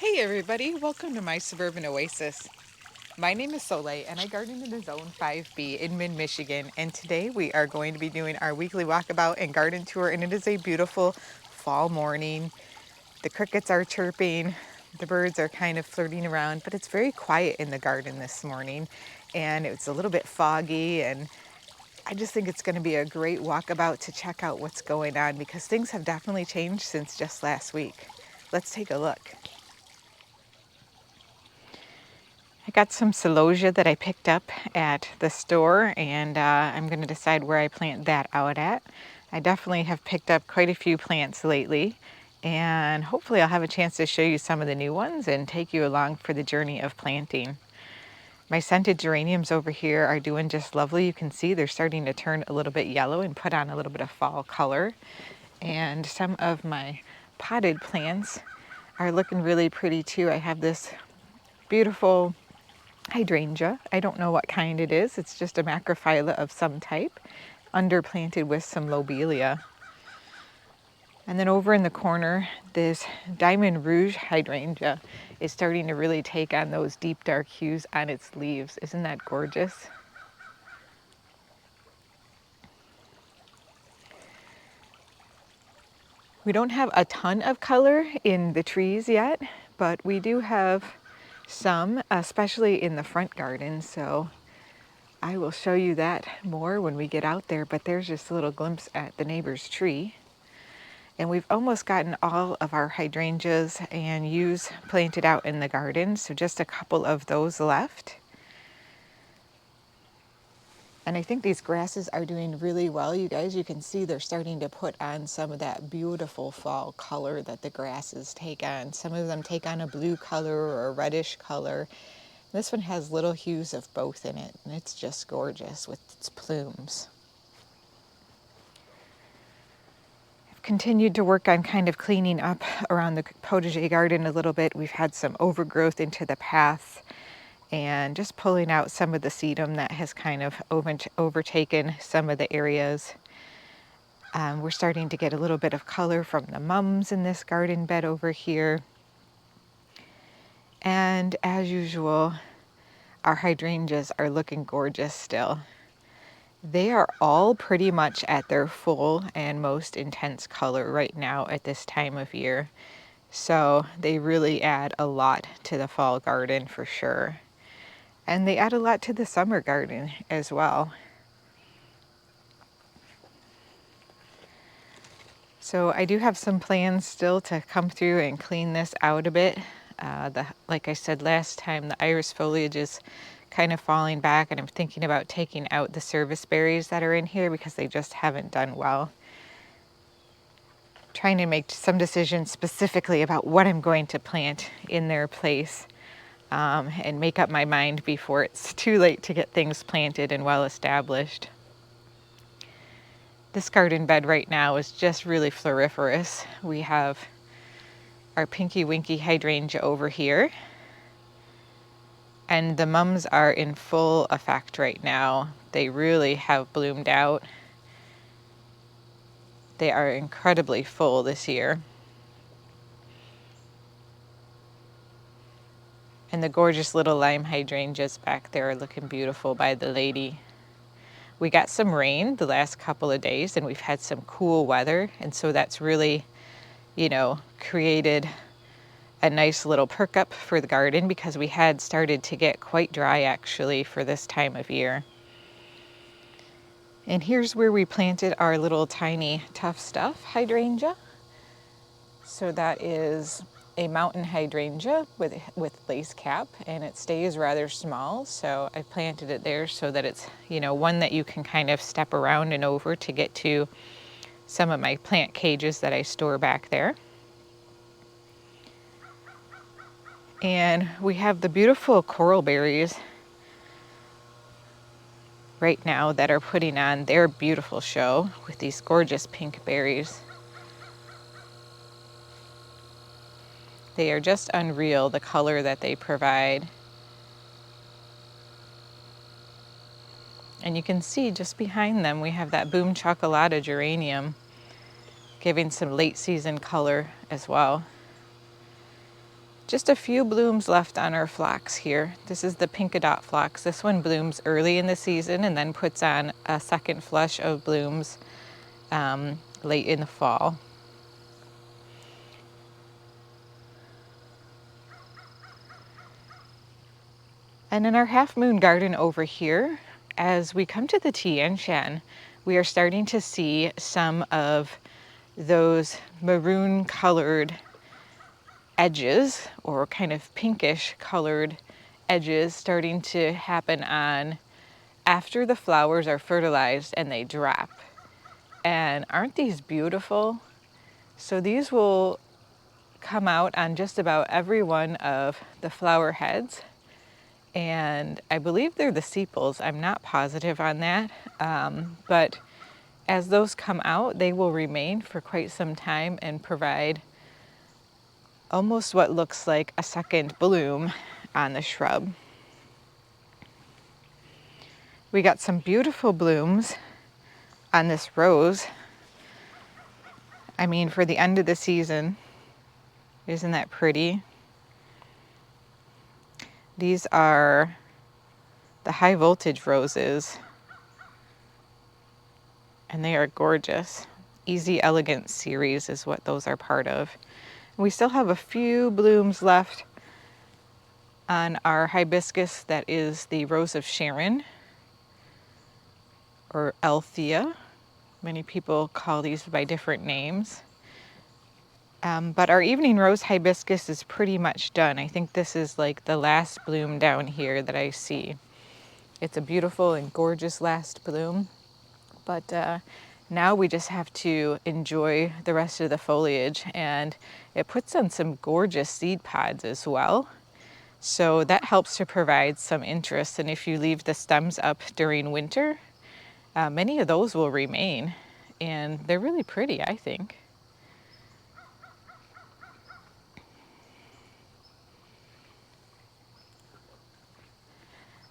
Hey everybody, welcome to my Suburban Oasis. My name is Soleil and I garden in the Zone 5B in mid-Michigan, and today we are going to be doing our weekly walkabout and garden tour, and it is a beautiful fall morning. The crickets are chirping, the birds are kind of flirting around, but it's very quiet in the garden this morning and it's a little bit foggy, and I just think it's going to be a great walkabout to check out what's going on because things have definitely changed since just last week. Let's take a look. I got some celosia that I picked up at the store, and I'm going to decide where I plant that out at. I definitely have picked up quite a few plants lately, and hopefully I'll have a chance to show you some of the new ones and take you along for the journey of planting. My scented geraniums over here are doing just lovely. You can see they're starting to turn a little bit yellow and put on a little bit of fall color. And some of my potted plants are looking really pretty too. I have this beautiful hydrangea. I don't know what kind it is. It's just a macrophylla of some type, underplanted with some lobelia. And then over in the corner, this diamond rouge hydrangea is starting to really take on those deep dark hues on its leaves. Isn't that gorgeous? We don't have a ton of color in the trees yet, but we do have some, especially in the front garden. So I will show you that more when we get out there, but there's just a little glimpse at the neighbor's tree. And we've almost gotten all of our hydrangeas and yews planted out in the garden, so just a couple of those left. And I think these grasses are doing really well, you guys. You can see they're starting to put on some of that beautiful fall color that the grasses take on. Some of them take on a blue color or a reddish color. This one has little hues of both in it, and it's just gorgeous with its plumes. I've continued to work on kind of cleaning up around the potager garden a little bit. We've had some overgrowth into the path and just pulling out some of the sedum that has kind of overtaken some of the areas. We're starting to get a little bit of color from the mums in this garden bed over here. And as usual, our hydrangeas are looking gorgeous still. They are all pretty much at their full and most intense color right now at this time of year. So they really add a lot to the fall garden for sure. And they add a lot to the summer garden as well. So I do have some plans still to come through and clean this out a bit. Like I said last time, the iris foliage is kind of falling back, and I'm thinking about taking out the service berries that are in here because they just haven't done well. Trying to make some decisions specifically about what I'm going to plant in their place, and make up my mind before it's too late to get things planted and well established. This garden bed right now is just really floriferous. We have our Pinky Winky hydrangea over here, and the mums are in full effect right now. They really have bloomed out. They are incredibly full this year. And the gorgeous little lime hydrangeas back there are looking beautiful by the lady. We got some rain the last couple of days, and we've had some cool weather, and so that's really, created a nice little perk up for the garden because we had started to get quite dry actually for this time of year. And here's where we planted our little tiny tough stuff hydrangea. So that is a mountain hydrangea with lace cap, and it stays rather small. So I planted it there so that it's, one that you can kind of step around and over to get to some of my plant cages that I store back there. And we have the beautiful coral berries right now that are putting on their beautiful show with these gorgeous pink berries. They are just unreal, the color that they provide. And you can see just behind them we have that Boom Chocolata geranium giving some late season color as well. Just a few blooms left on our phlox here. This is the Pinkadot phlox. This one blooms early in the season and then puts on a second flush of blooms late in the fall. And in our half moon garden over here, as we come to the Tian Shan, we are starting to see some of those maroon colored edges, or kind of pinkish colored edges, starting to happen on after the flowers are fertilized and they drop. And aren't these beautiful? So these will come out on just about every one of the flower heads. And I believe they're the sepals. I'm not positive on that. But as those come out, they will remain for quite some time and provide almost what looks like a second bloom on the shrub. We got some beautiful blooms on this rose. I mean, for the end of the season, isn't that pretty? These are the high voltage roses, and they are gorgeous. Easy Elegance series is what those are part of. We still have a few blooms left on our hibiscus that is the Rose of Sharon, or Althea. Many people call these by different names. But our evening rose hibiscus is pretty much done. I think this is like the last bloom down here that I see. It's a beautiful and gorgeous last bloom. But now we just have to enjoy the rest of the foliage, and it puts on some gorgeous seed pods as well. So that helps to provide some interest. And if you leave the stems up during winter, many of those will remain, and they're really pretty, I think.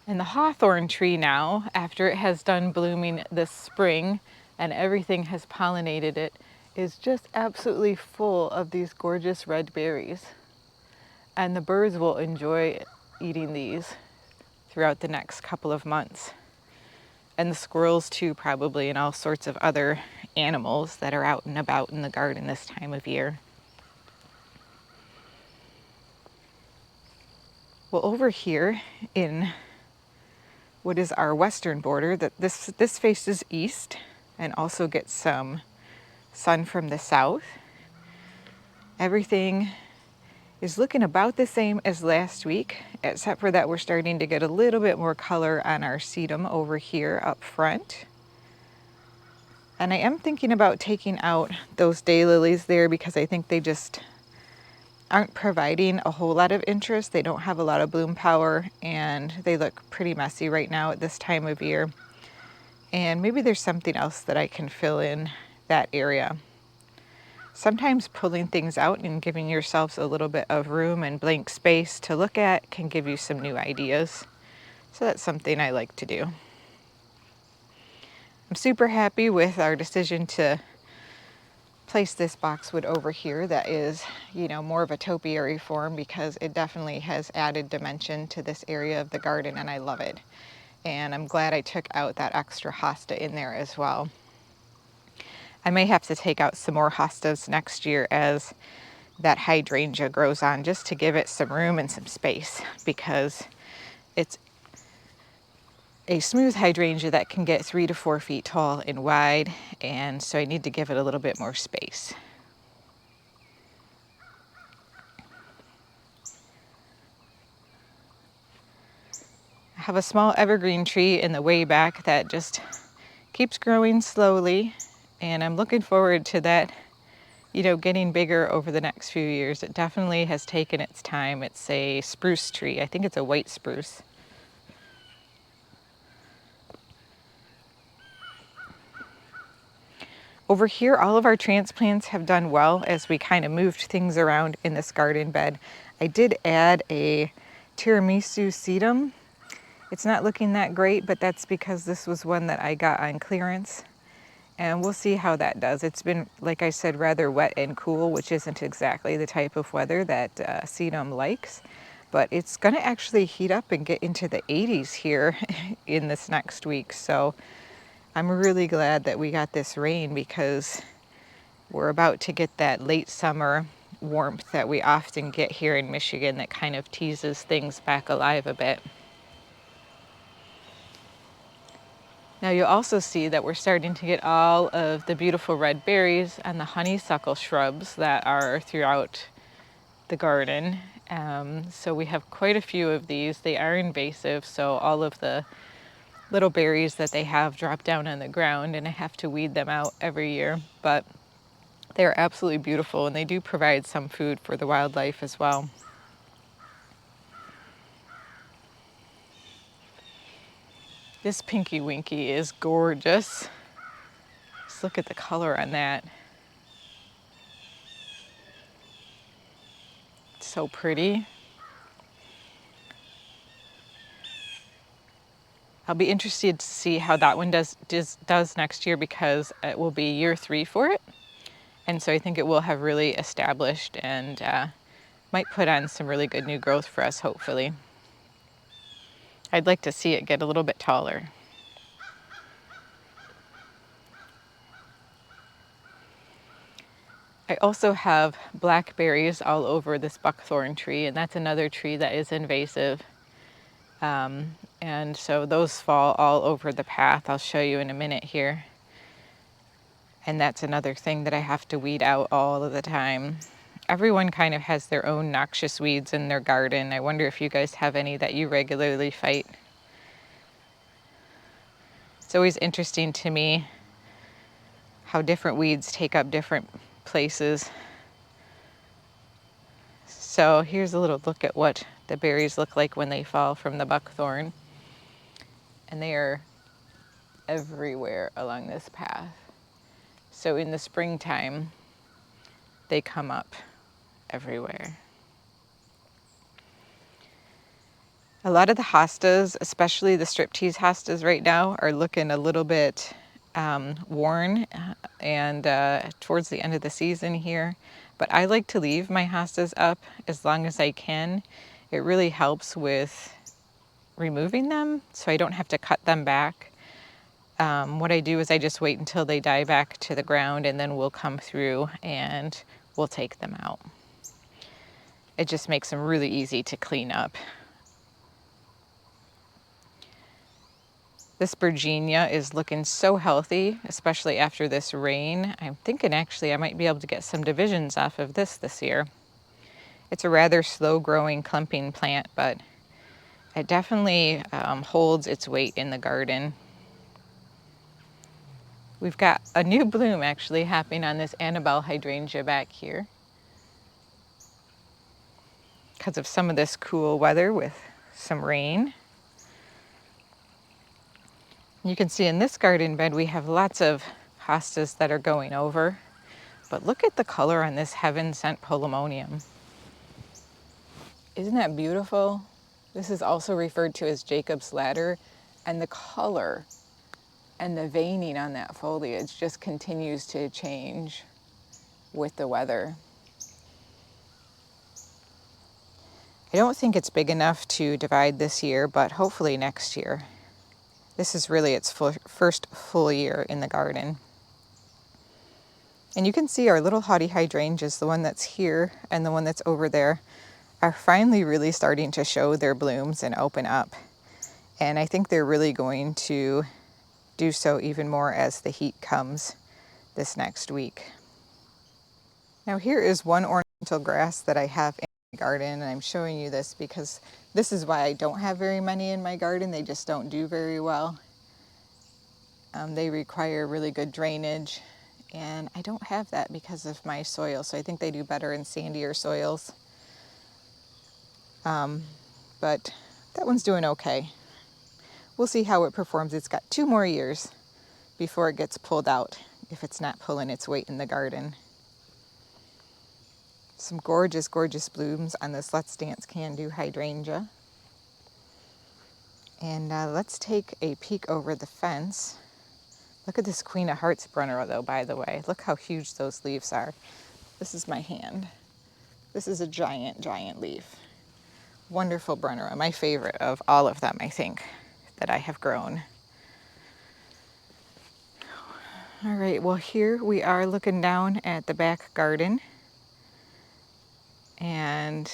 And the hawthorn tree now, after it has done blooming this spring and everything has pollinated it, is just absolutely full of these gorgeous red berries. And the birds will enjoy eating these throughout the next couple of months. And the squirrels too, probably, and all sorts of other animals that are out and about in the garden this time of year. Well, over here in what is our western border, that this faces east and also gets some sun from the south. Everything is looking about the same as last week, except for that we're starting to get a little bit more color on our sedum over here up front. And I am thinking about taking out those daylilies there because I think they just aren't providing a whole lot of interest. They don't have a lot of bloom power, and they look pretty messy right now at this time of year. And maybe there's something else that I can fill in that area. Sometimes pulling things out and giving yourselves a little bit of room and blank space to look at can give you some new ideas. So that's something I like to do. I'm super happy with our decision to place this boxwood over here that is, more of a topiary form, because it definitely has added dimension to this area of the garden, and I love it. And I'm glad I took out that extra hosta in there as well. I may have to take out some more hostas next year as that hydrangea grows on, just to give it some room and some space, because it's a smooth hydrangea that can get 3 to 4 feet tall and wide, and so I need to give it a little bit more space. I have a small evergreen tree in the way back that just keeps growing slowly, and I'm looking forward to that, getting bigger over the next few years. It definitely has taken its time. It's a spruce tree. I think it's a white spruce. Over here, all of our transplants have done well as we kind of moved things around in this garden bed. I did add a tiramisu sedum. It's not looking that great, but that's because this was one that I got on clearance. And we'll see how that does. It's been, like I said, rather wet and cool, which isn't exactly the type of weather that sedum likes. But it's going to actually heat up and get into the 80s here in this next week. So I'm really glad that we got this rain, because we're about to get that late summer warmth that we often get here in Michigan that kind of teases things back alive a bit. Now you'll also see that we're starting to get all of the beautiful red berries and the honeysuckle shrubs that are throughout the garden. So we have quite a few of these. They are invasive, so all of the little berries that they have drop down on the ground, and I have to weed them out every year. But they're absolutely beautiful, and they do provide some food for the wildlife as well. This Pinky Winky is gorgeous. Just look at the color on that. It's so pretty. I'll be interested to see how that one does next year, because it will be year 3 for it. And so I think it will have really established and might put on some really good new growth for us, hopefully. I'd like to see it get a little bit taller. I also have blackberries all over this buckthorn tree, and that's another tree that is invasive. And so those fall all over the path. I'll show you in a minute here. And that's another thing that I have to weed out all of the time. Everyone kind of has their own noxious weeds in their garden. I wonder if you guys have any that you regularly fight. It's always interesting to me how different weeds take up different places. So here's a little look at what the berries look like when they fall from the buckthorn. And they are everywhere along this path. So in the springtime, they come up everywhere. A lot of the hostas, especially the striptease hostas right now, are looking a little bit worn and towards the end of the season here. But I like to leave my hostas up as long as I can. It really helps with removing them, so I don't have to cut them back. What I do is I just wait until they die back to the ground, and then we'll come through and we'll take them out. It just makes them really easy to clean up. This Virginia is looking so healthy, especially after this rain. I'm thinking actually I might be able to get some divisions off of this year. It's a rather slow growing clumping plant, but it definitely holds its weight in the garden. We've got a new bloom actually happening on this Annabelle hydrangea back here because of some of this cool weather with some rain. You can see in this garden bed we have lots of hostas that are going over, but look at the color on this heaven sent polemonium. Isn't that beautiful? This is also referred to as Jacob's ladder, and the color and the veining on that foliage just continues to change with the weather. I don't think it's big enough to divide this year, but hopefully next year. This is really its first full year in the garden. And you can see our little haughty hydrangeas, the one that's here and the one that's over there, are finally really starting to show their blooms and open up. And I think they're really going to do so even more as the heat comes this next week. Now here is one ornamental grass that I have in my garden, and I'm showing you this because this is why I don't have very many in my garden. They just don't do very well. They require really good drainage, and I don't have that because of my soil, so I think they do better in sandier soils. But that one's doing okay. We'll see how it performs. It's got 2 more years before it gets pulled out, if it's not pulling its weight in the garden. Some gorgeous, gorgeous blooms on this Let's Dance Can Do hydrangea. And let's take a peek over the fence. Look at this Queen of Hearts Brunera though, by the way. Look how huge those leaves are. This is my hand. This is a giant, giant leaf. Wonderful Brunera, my favorite of all of them, I think, that I have grown. All right, well here we are looking down at the back garden, and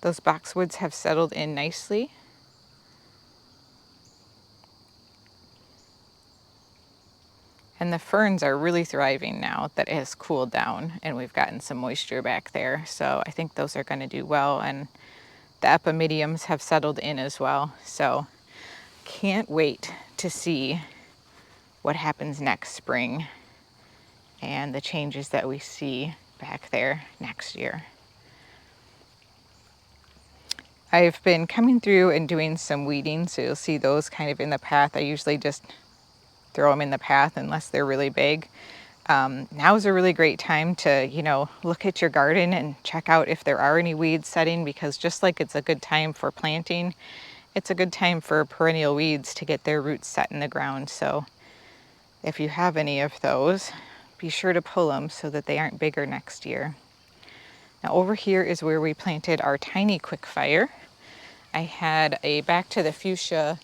those boxwoods have settled in nicely. And the ferns are really thriving now that it has cooled down and we've gotten some moisture back there. So I think those are going to do well. And the epimediums have settled in as well. So can't wait to see what happens next spring and the changes that we see back there next year. I've been coming through and doing some weeding, so you'll see those kind of in the path. I usually just throw them in the path unless they're really big. Now is a really great time to, look at your garden and check out if there are any weeds setting, because just like it's a good time for planting, it's a good time for perennial weeds to get their roots set in the ground. So if you have any of those, be sure to pull them so that they aren't bigger next year. Now over here is where we planted our tiny quickfire. I had a Back to the Fuchsia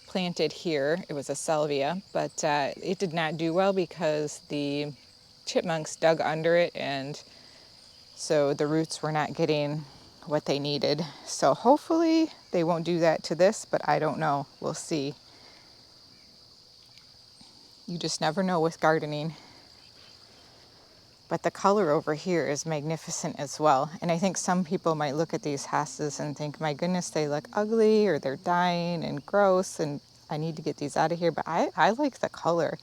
planted here. It was a salvia, but it did not do well because the chipmunks dug under it, and so the roots were not getting what they needed. So hopefully they won't do that to this, but I don't know. We'll see. You just never know with gardening. But the color over here is magnificent as well. And I think some people might look at these hostas and think, my goodness, they look ugly or they're dying and gross and I need to get these out of here. But I like the color.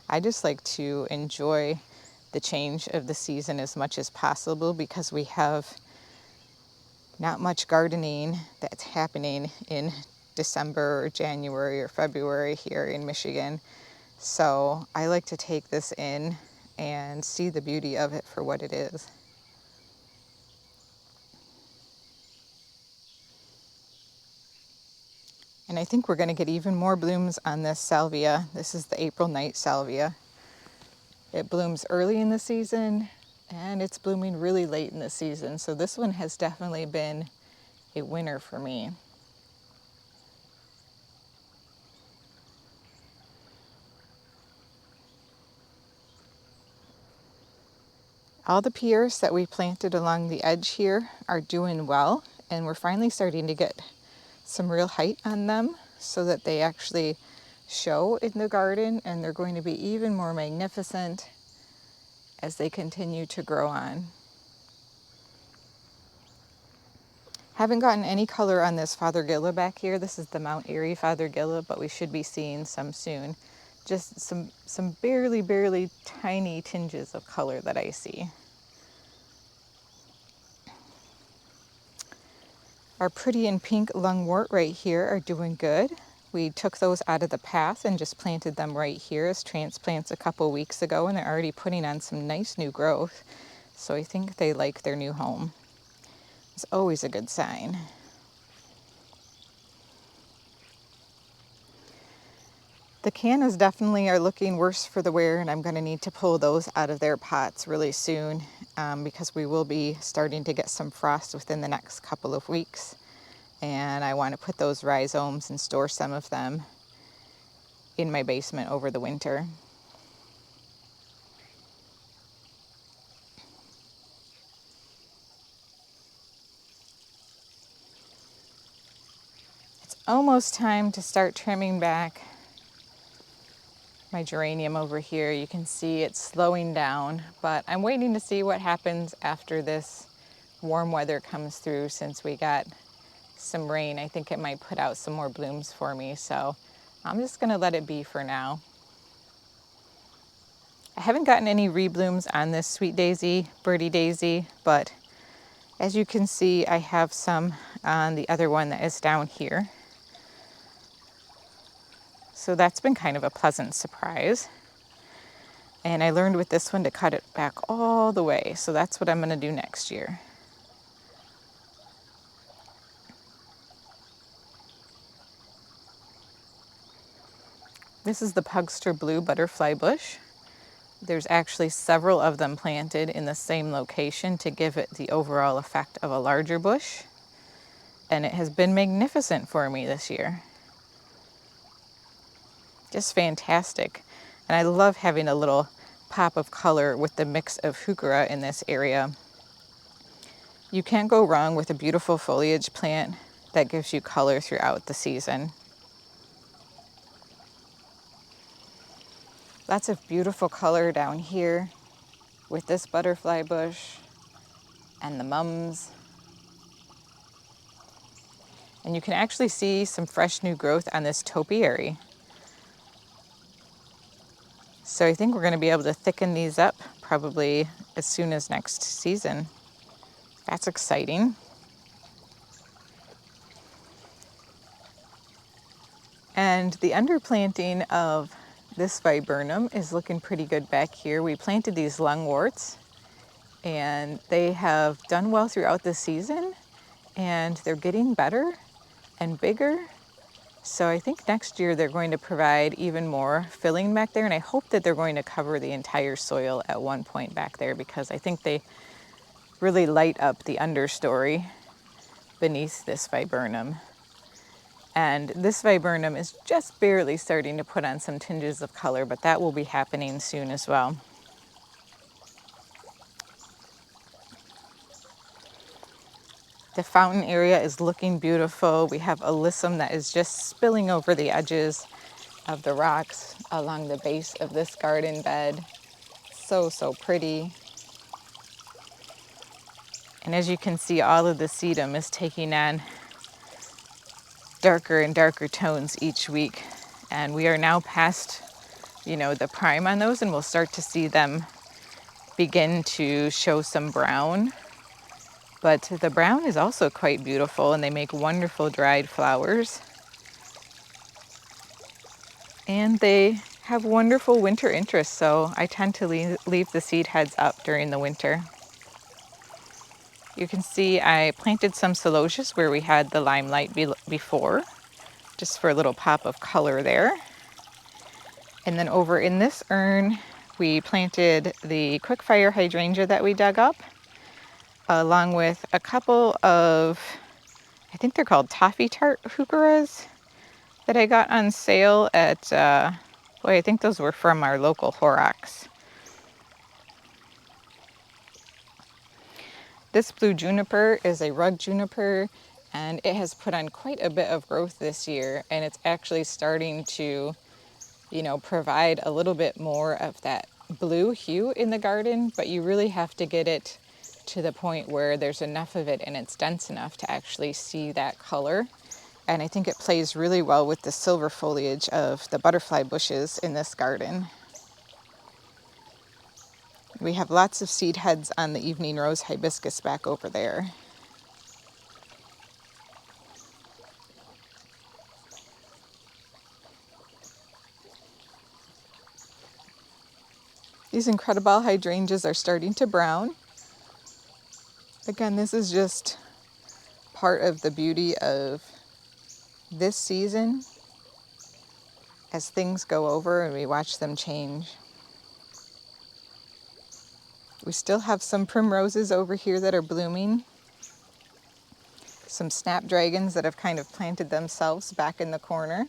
I just like to enjoy the change of the season as much as possible, because we have not much gardening that's happening in December or January or February here in Michigan. So I like to take this in and see the beauty of it for what it is. And I think we're going to get even more blooms on this salvia. This is the April night salvia. It blooms early in the season and it's blooming really late in the season. So this one has definitely been a winner for me. All the pears that we planted along the edge here are doing well, and we're finally starting to get some real height on them so that they actually show in the garden, and they're going to be even more magnificent as they continue to grow on. Haven't gotten any color on this Fothergilla back here. This is the Mount Airy Fothergilla, but we should be seeing some soon. Just some barely tiny tinges of color that I see. Our pretty and pink lungwort right here are doing good. We took those out of the path and just planted them right here as transplants a couple weeks ago, and they're already putting on some nice new growth. So I think they like their new home. It's always a good sign. The cannas definitely are looking worse for the wear, and I'm going to need to pull those out of their pots really soon because we will be starting to get some frost within the next couple of weeks. And I want to put those rhizomes and store some of them in my basement over the winter. It's almost time to start trimming back my geranium over here. You can see it's slowing down, but I'm waiting to see what happens after this warm weather comes through. Since we got some rain, I think it might put out some more blooms for me, so I'm just gonna let it be for now. I haven't gotten any reblooms on this sweet daisy, birdie daisy, but as you can see, I have some on the other one that is down here. So that's been kind of a pleasant surprise. And I learned with this one to cut it back all the way. So that's what I'm going to do next year. This is the Pugster Blue Butterfly Bush. There's actually several of them planted in the same location to give it the overall effect of a larger bush. And it has been magnificent for me this year. Just fantastic. And I love having a little pop of color with the mix of heuchera in this area. You can't go wrong with a beautiful foliage plant that gives you color throughout the season. Lots of beautiful color down here with this butterfly bush and the mums. And you can actually see some fresh new growth on this topiary. So I think we're going to be able to thicken these up probably as soon as next season. That's exciting. And the underplanting of this viburnum is looking pretty good back here. We planted these lungworts and they have done well throughout the season and they're getting better and bigger. So I think next year they're going to provide even more filling back there, and I hope that they're going to cover the entire soil at one point back there because I think they really light up the understory beneath this viburnum. And this viburnum is just barely starting to put on some tinges of color, but that will be happening soon as well. The fountain area is looking beautiful. We have alyssum that is just spilling over the edges of the rocks along the base of this garden bed. So pretty. And as you can see, all of the sedum is taking on darker and darker tones each week. And we are now past, the prime on those, and we'll start to see them begin to show some brown. But the brown is also quite beautiful, and they make wonderful dried flowers. And they have wonderful winter interest, so I tend to leave the seed heads up during the winter. You can see I planted some celosias where we had the limelight before, just for a little pop of color there. And then over in this urn, we planted the quickfire hydrangea that we dug up, along with a couple of, I think they're called toffee tart heucheras that I got on sale at, I think those were from our local Horrocks. This blue juniper is a rug juniper, and it has put on quite a bit of growth this year, and it's actually starting to, provide a little bit more of that blue hue in the garden, but you really have to get it to the point where there's enough of it and it's dense enough to actually see that color. And I think it plays really well with the silver foliage of the butterfly bushes in this garden. We have lots of seed heads on the evening rose hibiscus back over there. These incredible hydrangeas are starting to brown. Again, this is just part of the beauty of this season as things go over and we watch them change. We still have some primroses over here that are blooming. Some snapdragons that have kind of planted themselves back in the corner.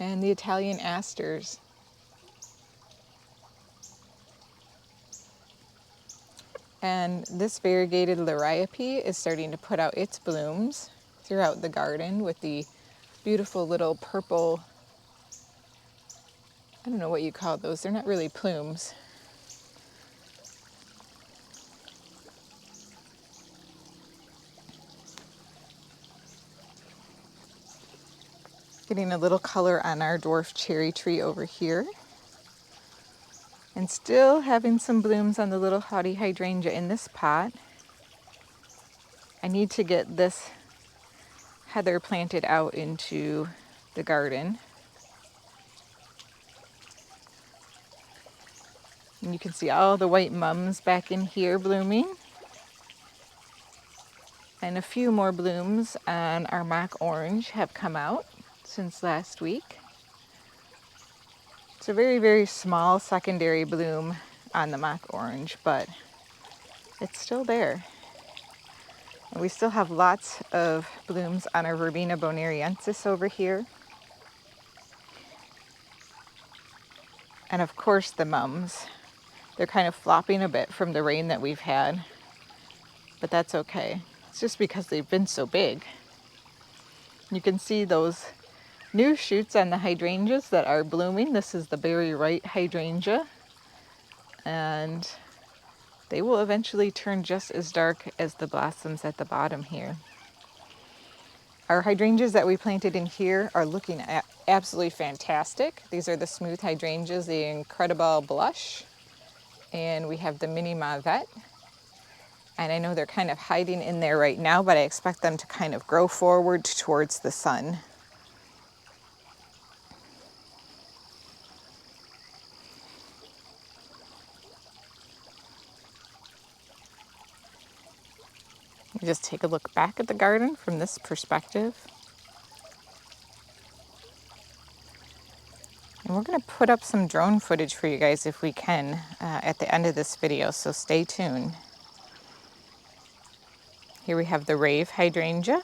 And the Italian asters. And this variegated liriope is starting to put out its blooms throughout the garden with the beautiful little purple, I don't know what you call those, they're not really plumes. Getting a little color on our dwarf cherry tree over here. And still having some blooms on the little haughty hydrangea in this pot. I need to get this heather planted out into the garden. And you can see all the white mums back in here blooming. And a few more blooms on our mock orange have come out since last week. It's a very, very small secondary bloom on the mock orange, but it's still there. And we still have lots of blooms on our Verbena bonariensis over here. And of course the mums. They're kind of flopping a bit from the rain that we've had, but that's okay. It's just because they've been so big. You can see those new shoots on the hydrangeas that are blooming. This is the berry right hydrangea, and they will eventually turn just as dark as the blossoms at the bottom here. Our hydrangeas that we planted in here are looking absolutely fantastic. These are the smooth hydrangeas, the Incredible Blush, and we have the Mini Mavette. And I know they're kind of hiding in there right now, but I expect them to kind of grow forward towards the sun. You just take a look back at the garden from this perspective. And we're going to put up some drone footage for you guys if we can at the end of this video, so stay tuned. Here we have the Rave hydrangea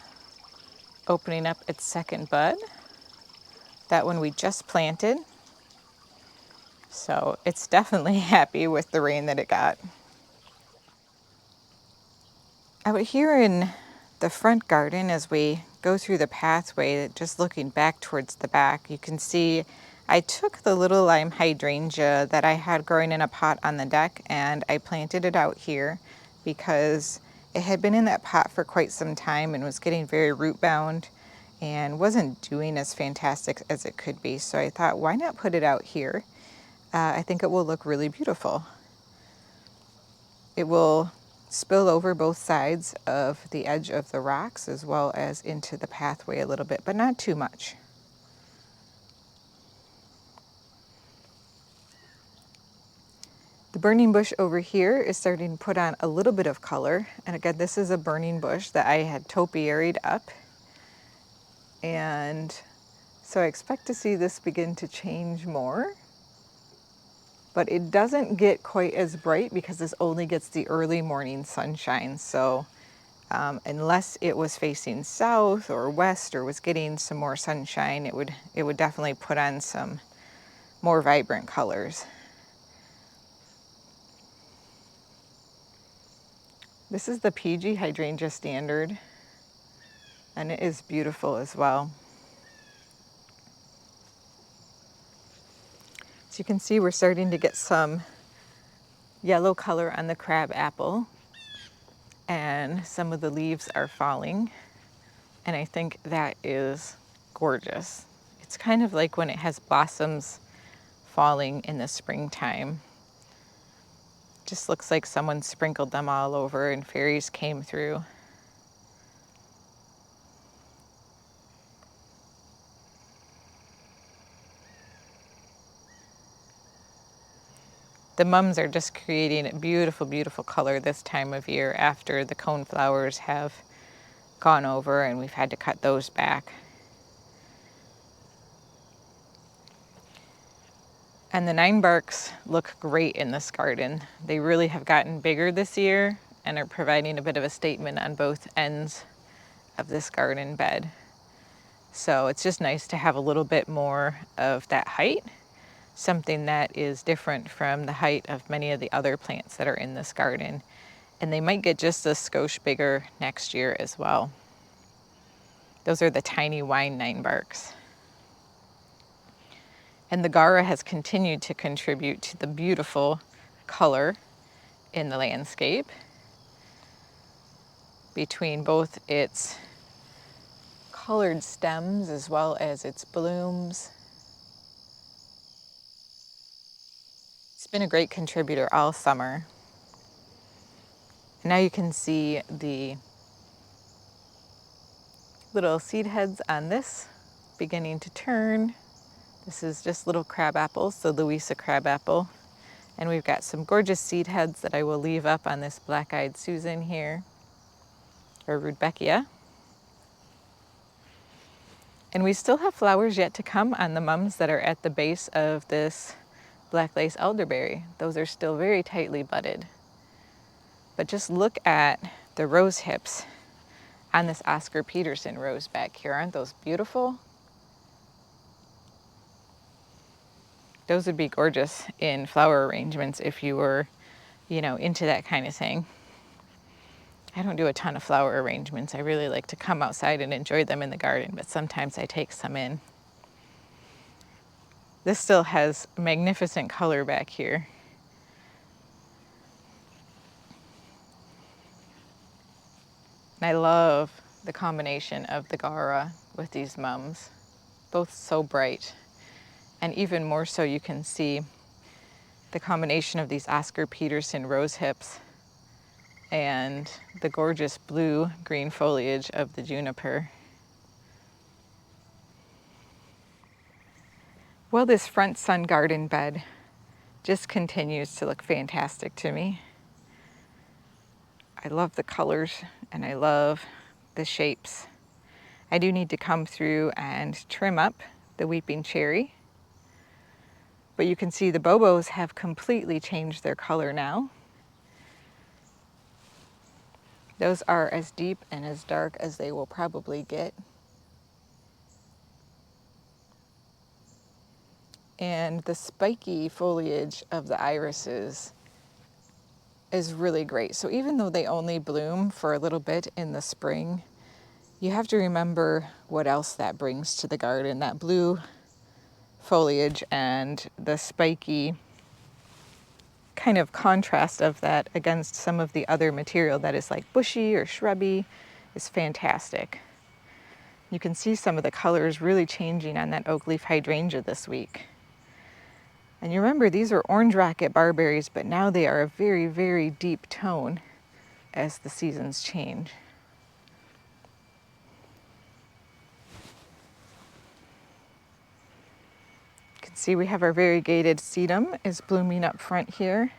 opening up its second bud. That one we just planted. So it's definitely happy with the rain that it got. Out here in the front garden, as we go through the pathway, just looking back towards the back, you can see I took the little lime hydrangea that I had growing in a pot on the deck and I planted it out here because it had been in that pot for quite some time and was getting very root bound and wasn't doing as fantastic as it could be. So I thought, why not put it out here? I think it will look really beautiful. It will spill over both sides of the edge of the rocks as well as into the pathway a little bit, but not too much. The burning bush over here is starting to put on a little bit of color. And again, this is a burning bush that I had topiaried up. And so I expect to see this begin to change more. But it doesn't get quite as bright because this only gets the early morning sunshine. So unless it was facing south or west or was getting some more sunshine, it would definitely put on some more vibrant colors. This is the PG hydrangea standard, and it is beautiful as well. So you can see we're starting to get some yellow color on the crab apple, and some of the leaves are falling, and I think that is gorgeous. It's kind of like when it has blossoms falling in the springtime. Just looks like someone sprinkled them all over and fairies came through. The mums are just creating a beautiful, beautiful color this time of year after the coneflowers have gone over and we've had to cut those back. And the 9-barks look great in this garden. They really have gotten bigger this year and are providing a bit of a statement on both ends of this garden bed. So it's just nice to have a little bit more of that height, something that is different from the height of many of the other plants that are in this garden. And they might get just a skosh bigger next year as well. Those are the tiny wine 9-barks. And the Gara has continued to contribute to the beautiful color in the landscape between both its colored stems as well as its blooms. It's been a great contributor all summer. And now you can see the little seed heads on this beginning to turn. This is just little crab apples, the Louisa crab apple. And we've got some gorgeous seed heads that I will leave up on this black-eyed Susan here. or Rudbeckia. And we still have flowers yet to come on the mums that are at the base of this black lace elderberry. Those are still very tightly budded. But just look at the rose hips on this Oscar Peterson rose back here. Aren't those beautiful? Those would be gorgeous in flower arrangements if you were, into that kind of thing. I don't do a ton of flower arrangements. I really like to come outside and enjoy them in the garden, but sometimes I take some in. This still has magnificent color back here. And I love the combination of the Gaura with these mums, both so bright. And even more so, you can see the combination of these Oscar Peterson rose hips and the gorgeous blue-green foliage of the juniper. Well, this front sun garden bed just continues to look fantastic to me. I love the colors and I love the shapes. I do need to come through and trim up the weeping cherry, but you can see the bobos have completely changed their color now. Those are as deep and as dark as they will probably get. And the spiky foliage of the irises is really great. So even though they only bloom for a little bit in the spring, you have to remember what else that brings to the garden. That blue foliage and the spiky kind of contrast of that against some of the other material that is like bushy or shrubby is fantastic. You can see some of the colors really changing on that oak leaf hydrangea this week. And you remember these are orange rocket barberries, but now they are a very, very deep tone as the seasons change. You can see we have our variegated sedum is blooming up front here.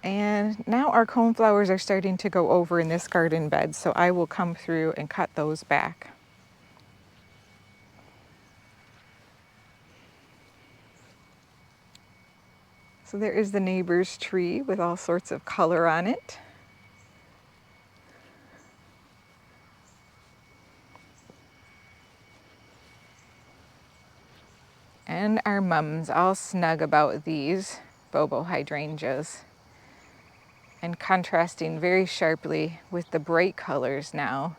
And now our coneflowers are starting to go over in this garden bed, so I will come through and cut those back. So there is the neighbor's tree with all sorts of color on it. And our mums all snug about these bobo hydrangeas. And contrasting very sharply with the bright colors now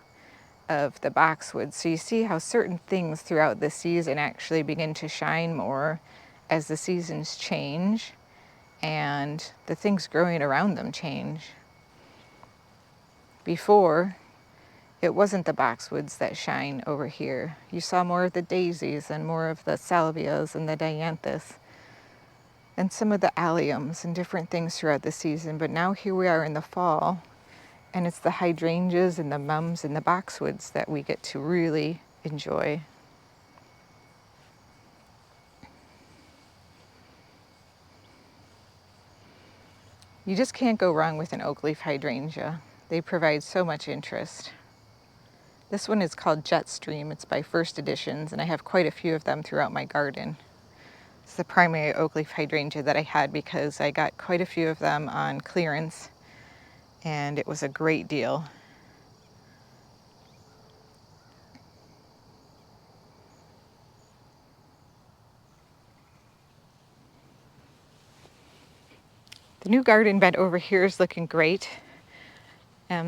of the boxwood. So you see how certain things throughout the season actually begin to shine more as the seasons change and the things growing around them change. Before, it wasn't the boxwoods that shine over here. You saw more of the daisies and more of the salvias and the dianthus and some of the alliums and different things throughout the season. But now here we are in the fall, and it's the hydrangeas and the mums and the boxwoods that we get to really enjoy. You just can't go wrong with an oak leaf hydrangea. They provide so much interest. This one is called Jetstream. It's by First Editions, and I have quite a few of them throughout my garden. It's the primary oak leaf hydrangea that I had because I got quite a few of them on clearance, and it was a great deal. The new garden bed over here is looking great.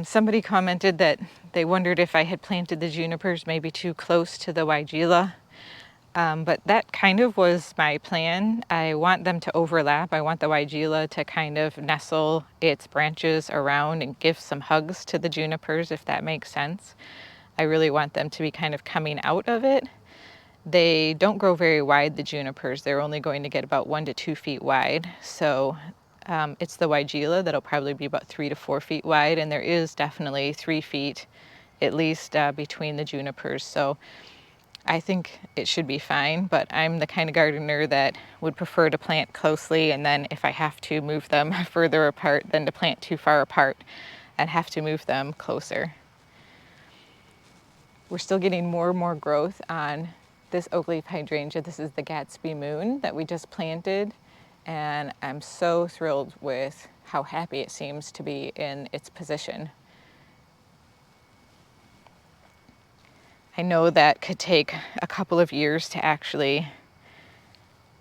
Somebody commented that they wondered if I had planted the junipers maybe too close to the weigela. But that kind of was my plan. I want them to overlap. I want the weigela to kind of nestle its branches around and give some hugs to the junipers, if that makes sense. I really want them to be kind of coming out of it. They don't grow very wide, the junipers. They're only going to get about 1 to 2 feet wide. So it's the weigela that'll probably be about 3 to 4 feet wide, and there is definitely 3 feet at least between the junipers. So I think it should be fine, but I'm the kind of gardener that would prefer to plant closely, and then if I have to move them further apart than to plant too far apart, I'd have to move them closer. We're still getting more and more growth on this oak leaf hydrangea. This is the Gatsby Moon that we just planted, and I'm so thrilled with how happy it seems to be in its position. I know that could take a couple of years to actually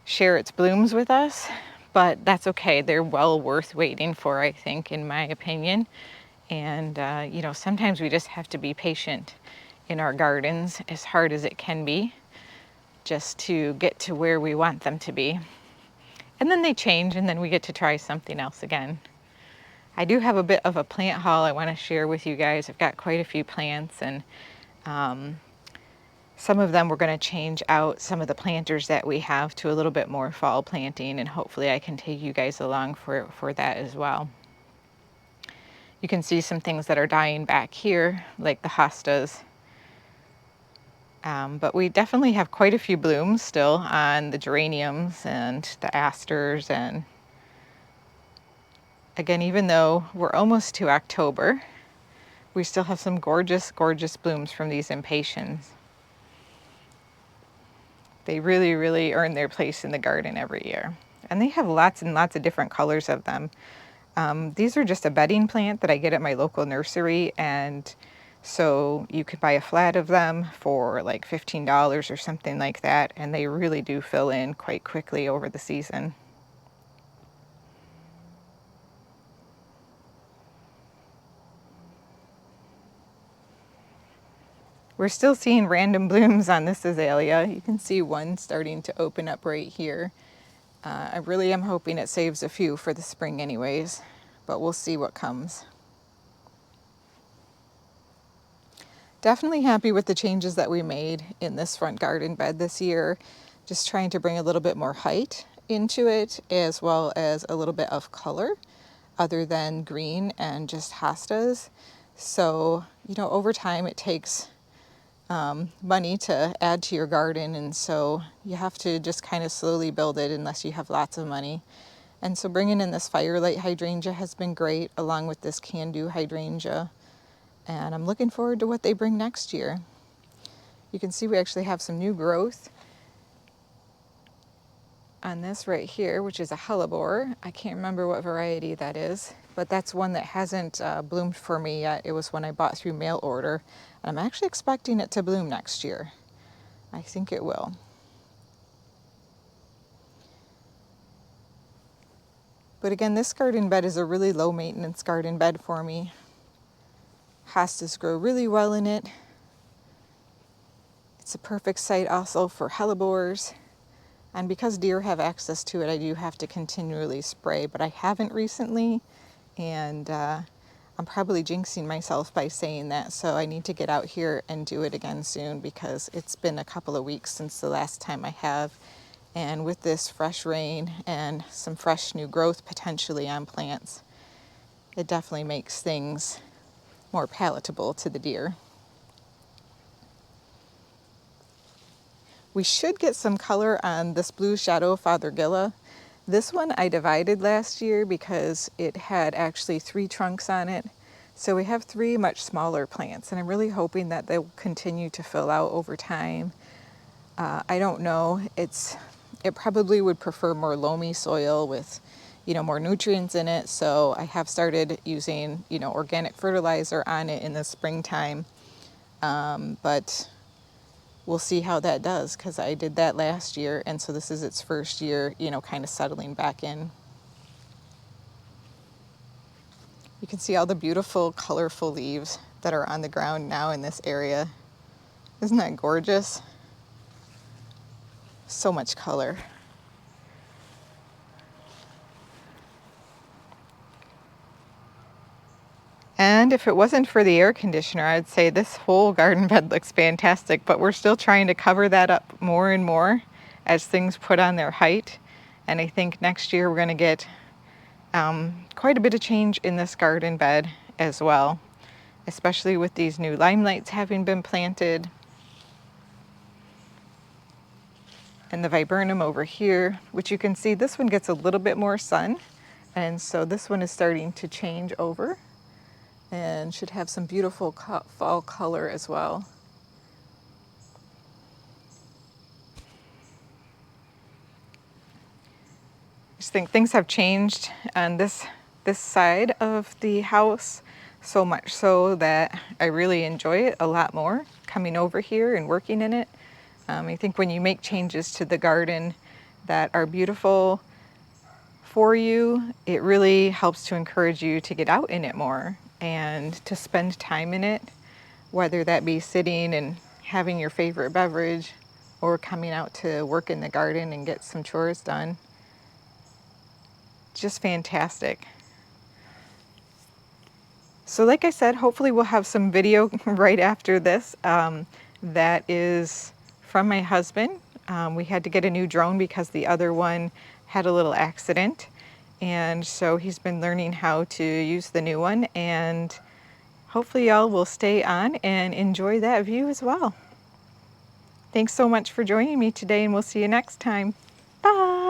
share its blooms with us, but that's okay. They're well worth waiting for, I think, in my opinion. And, you know, sometimes we just have to be patient in our gardens, as hard as it can be, just to get to where we want them to be. And then they change, and then we get to try something else again. I do have a bit of a plant haul I want to share with you guys. I've got quite a few plants, and some of them we're going to change out some of the planters that we have to a little bit more fall planting, and hopefully I can take you guys along for that as well. You can see some things that are dying back here, like the hostas. But we definitely have quite a few blooms still on the geraniums and the asters. And again, even though we're almost to October, we still have some gorgeous, gorgeous blooms from these impatiens. They really, really earn their place in the garden every year. And they have lots and lots of different colors of them. These are just a bedding plant that I get at my local nursery, and so you could buy a flat of them for like $15 or something like that, and they really do fill in quite quickly over the season. We're still seeing random blooms on this azalea. You can see one starting to open up right here. I really am hoping it saves a few for the spring anyways, but we'll see what comes. Definitely happy with the changes that we made in this front garden bed this year. Just trying to bring a little bit more height into it, as well as a little bit of color other than green and just hostas. So, you know, over time it takes money to add to your garden, and so you have to just kind of slowly build it unless you have lots of money. And so bringing in this firelight hydrangea has been great, along with this can-do hydrangea. And I'm looking forward to what they bring next year. You can see we actually have some new growth on this right here, which is a hellebore. I can't remember what variety that is, but that's one that hasn't bloomed for me yet. It was one I bought through mail order, and I'm actually expecting it to bloom next year. I think it will. But again, this garden bed is a really low maintenance garden bed for me. Hostas grow really well in it. It's a perfect site also for hellebores. And because deer have access to it, I do have to continually spray, but I haven't recently, and I'm probably jinxing myself by saying that, so I need to get out here and do it again soon, because it's been a couple of weeks since the last time I have. And with this fresh rain and some fresh new growth potentially on plants, it definitely makes things more palatable to the deer. We should get some color on this blue shadow Fothergilla. This one I divided last year because it had actually 3 trunks on it. So we have 3 much smaller plants, and I'm really hoping that they'll continue to fill out over time. I don't know, it probably would prefer more loamy soil with, you know, more nutrients in it. So I have started using, you know, organic fertilizer on it in the springtime. But we'll see how that does, because I did that last year, and so this is its first year, you know, kind of settling back in. You can see all the beautiful, colorful leaves that are on the ground now in this area. Isn't that gorgeous? So much color. And if it wasn't for the air conditioner, I'd say this whole garden bed looks fantastic, but we're still trying to cover that up more and more as things put on their height. And I think next year we're going to get quite a bit of change in this garden bed as well, especially with these new limelights having been planted. And the viburnum over here, which you can see this one gets a little bit more sun. And so this one is starting to change over and should have some beautiful fall color as well. think things have changed on this side of the house, so much so that I really enjoy it a lot more coming over here and working in it. I think when you make changes to the garden that are beautiful for you, it really helps to encourage you to get out in it more and to spend time in it, whether that be sitting and having your favorite beverage or coming out to work in the garden and get some chores done. Just fantastic. So like I said, hopefully we'll have some video right after this that is from my husband. We had to get a new drone because the other one had a little accident, and so he's been learning how to use the new one, and hopefully y'all will stay on and enjoy that view as well. Thanks so much for joining me today, and we'll see you next time. Bye!